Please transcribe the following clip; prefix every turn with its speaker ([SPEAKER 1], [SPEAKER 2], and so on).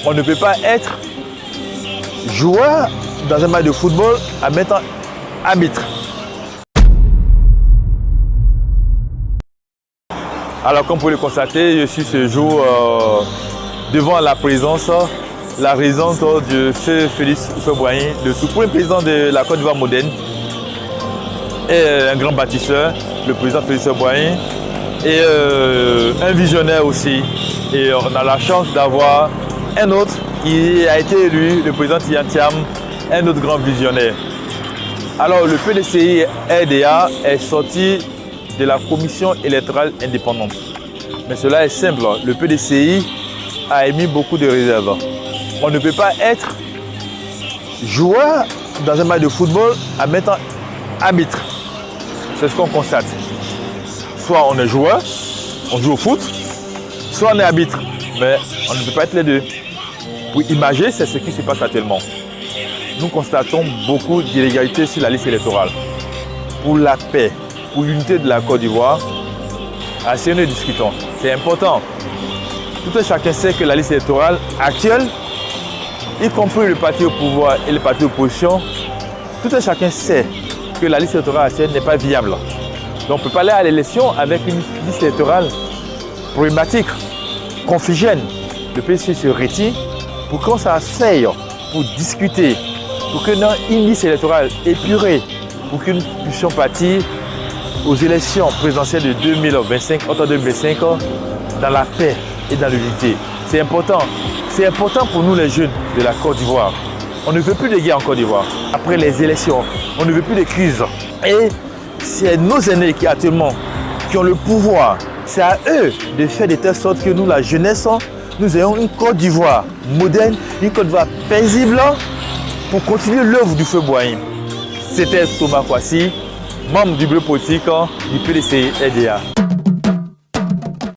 [SPEAKER 1] On ne peut pas être joueur dans un match de football en mettant arbitre. Alors comme vous pouvez le constater, je suis ce jour devant la résidence de C. Félix Houphouët-Boigny, le tout premier président de la Côte d'Ivoire moderne, et un grand bâtisseur, le président Félix Houphouët-Boigny, et un visionnaire aussi. Et on a la chance d'avoir un autre qui a été élu, le président Tidiane Thiam, un autre grand visionnaire. Alors le PDCI-RDA est sorti de la commission électorale indépendante. Mais cela est simple, le PDCI a émis beaucoup de réserves. On ne peut pas être joueur dans un match de football en mettant arbitre. C'est ce qu'on constate. Soit on est joueur, on joue au foot, soit on est arbitre. Mais on ne peut pas être les deux. Pour imager, c'est ce qui se passe actuellement. Nous constatons beaucoup d'illégalités sur la liste électorale. Pour la paix, pour l'unité de la Côte d'Ivoire, assez nous discutons. C'est important. Tout un chacun sait que la liste électorale actuelle, y compris le parti au pouvoir et le parti d'opposition, tout un chacun sait que la liste électorale actuelle n'est pas viable. Donc on ne peut pas aller à l'élection avec une liste électorale problématique, confligène. Le PDCI se retire pour qu'on s'asseye, pour discuter, pour que dans une liste électorale épurée, pour que nous puissions partir aux élections présidentielles de 2025, entre 2025, dans la paix et dans l'unité. C'est important. C'est important pour nous les jeunes de la Côte d'Ivoire. On ne veut plus de guerre en Côte d'Ivoire. Après les élections, on ne veut plus de crise. Et c'est nos aînés qui actuellement qui ont le pouvoir. C'est à eux de faire de telle sorte que nous, la jeunesse, nous ayons une Côte d'Ivoire moderne, une Côte d'Ivoire paisible pour continuer l'œuvre du feu Boigny. C'était Thomas Kwasi, membre du bureau politique du PDCI-RDA.